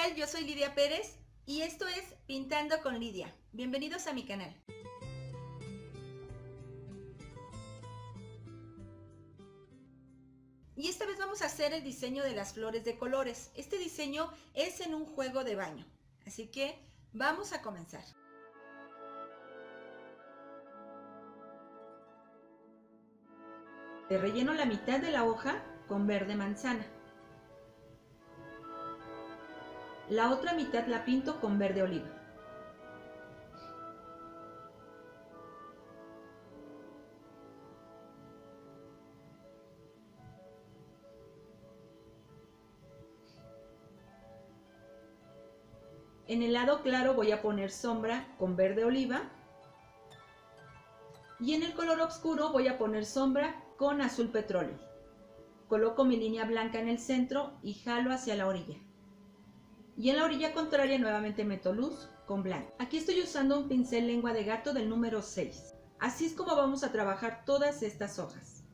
tal? Yo soy Lidia Pérez y esto es Pintando con Lidia. Bienvenidos a mi canal. Y esta vez vamos a hacer el diseño de las flores de colores. Este diseño es en un juego de baño, así que vamos a comenzar. Te relleno la mitad de la hoja con verde manzana. La otra mitad la pinto con verde oliva. En el lado claro voy a poner sombra con verde oliva. Y en el color oscuro voy a poner sombra con azul petróleo. Coloco mi línea blanca en el centro y jalo hacia la orilla. Y en la orilla contraria nuevamente meto luz con blanco. Aquí estoy usando un pincel lengua de gato del número 6. Así es como vamos a trabajar todas estas hojas.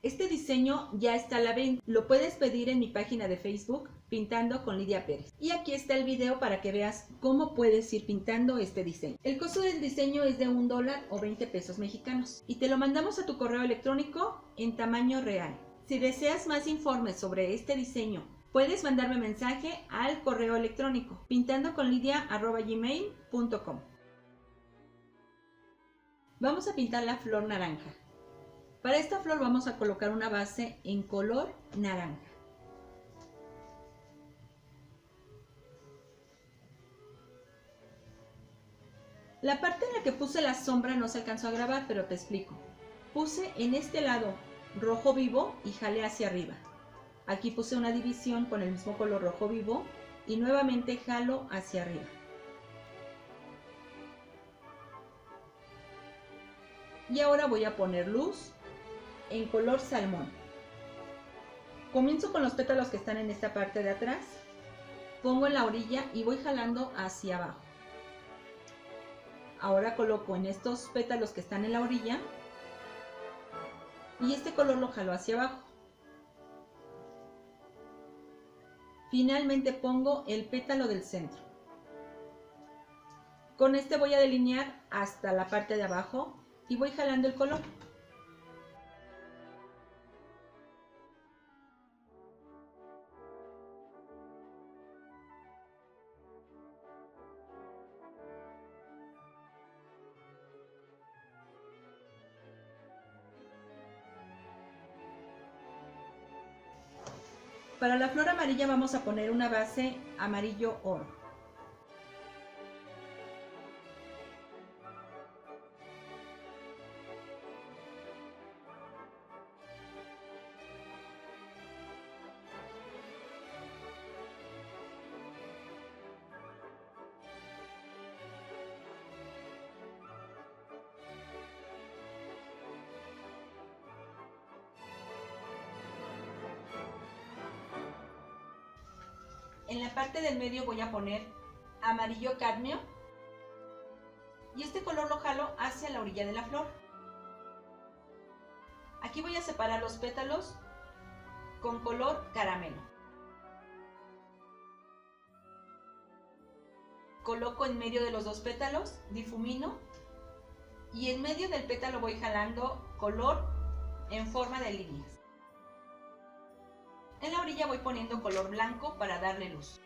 Este diseño ya está a la venta. Lo puedes pedir en mi página de Facebook, Pintando con Lidia Pérez. Y aquí está el video para que veas cómo puedes ir pintando este diseño. El costo del diseño es de $1 o 20 pesos mexicanos. Y te lo mandamos a tu correo electrónico en tamaño real. Si deseas más informes sobre este diseño, puedes mandarme mensaje al correo electrónico pintandoconlidia@gmail.com. Vamos a pintar la flor naranja. Para esta flor vamos a colocar una base en color naranja. La parte en la que puse la sombra no se alcanzó a grabar, pero te explico. Puse en este lado rojo vivo y jalé hacia arriba. Aquí puse una división con el mismo color rojo vivo y nuevamente jalo hacia arriba. Y ahora voy a poner luz en color salmón. Comienzo con los pétalos que están en esta parte de atrás. Pongo en la orilla y voy jalando hacia abajo. Ahora coloco en estos pétalos que están en la orilla y este color lo jalo hacia abajo. Finalmente pongo el pétalo del centro. Con este voy a delinear hasta la parte de abajo y voy jalando el color. Para la flor amarilla vamos a poner una base amarillo oro. En la parte del medio voy a poner amarillo cadmio y este color lo jalo hacia la orilla de la flor. Aquí voy a separar los pétalos con color caramelo. Coloco en medio de los dos pétalos, difumino y en medio del pétalo voy jalando color en forma de líneas. En la orilla voy poniendo color blanco para darle luz.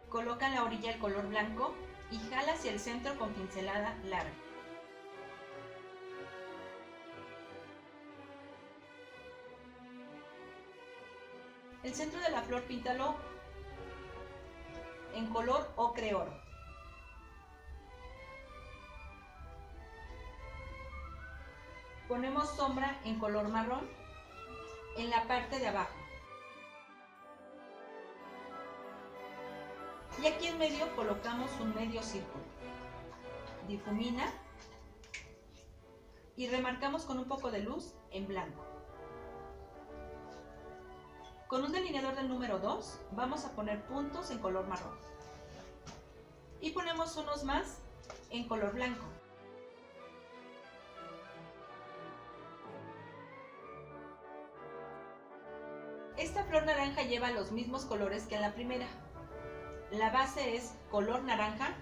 Coloca en la orilla el color blanco y jala hacia el centro con pincelada larga. El centro de la flor píntalo en color ocre oro. Ponemos sombra en color marrón en la parte de abajo. Y aquí en medio colocamos un medio círculo. Difumina y remarcamos con un poco de luz en blanco. Con un delineador del número 2 vamos a poner puntos en color marrón. Y ponemos unos más en color blanco. Esta flor naranja lleva los mismos colores que en la primera. La base es color naranja.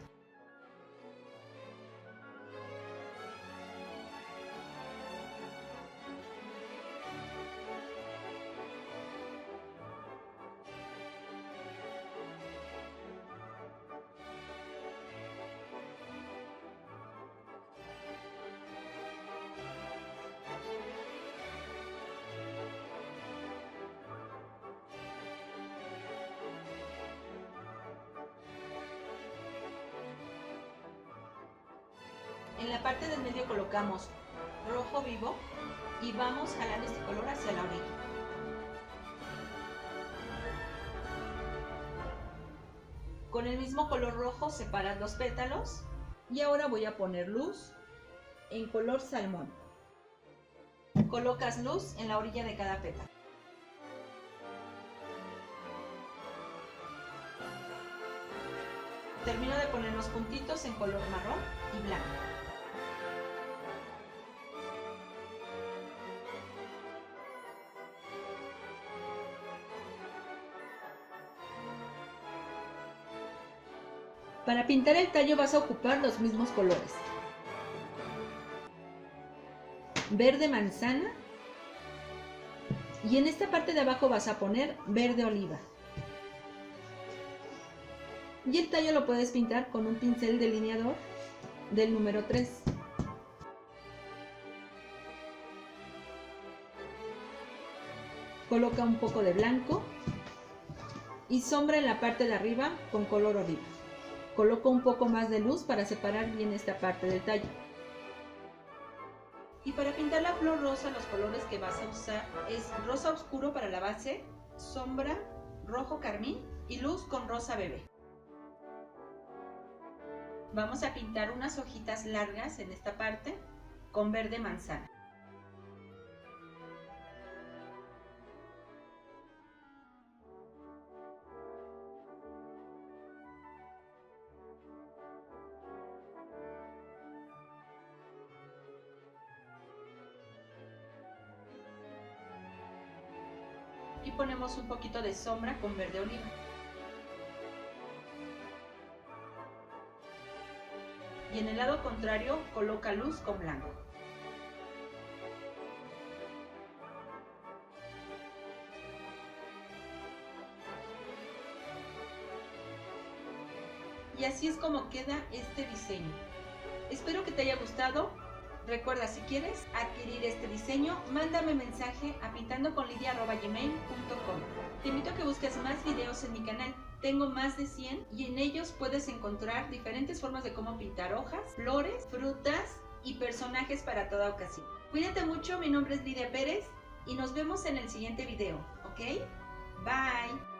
En la parte del medio colocamos rojo vivo y vamos jalando este color hacia la orilla. Con el mismo color rojo separas los pétalos y ahora voy a poner luz en color salmón. Colocas luz en la orilla de cada pétalo. Termino de poner los puntitos en color marrón y blanco. Para pintar el tallo vas a ocupar los mismos colores. Verde manzana. Y en esta parte de abajo vas a poner verde oliva. Y el tallo lo puedes pintar con un pincel delineador del número 3. Coloca un poco de blanco y sombra en la parte de arriba con color oliva. Coloco un poco más de luz para separar bien esta parte del tallo. Y para pintar la flor rosa, los colores que vas a usar es rosa oscuro para la base, sombra, rojo carmín y luz con rosa bebé. Vamos a pintar unas hojitas largas en esta parte con verde manzana. Y ponemos un poquito de sombra con verde oliva. Y en el lado contrario coloca luz con blanco. Y así es como queda este diseño. Espero que te haya gustado. Recuerda, si quieres adquirir este diseño, mándame mensaje a pintandoconlidia@gmail.com. Te invito a que busques más videos en mi canal. Tengo más de 100 y en ellos puedes encontrar diferentes formas de cómo pintar hojas, flores, frutas y personajes para toda ocasión. Cuídate mucho, mi nombre es Lidia Pérez y nos vemos en el siguiente video, ¿ok? Bye.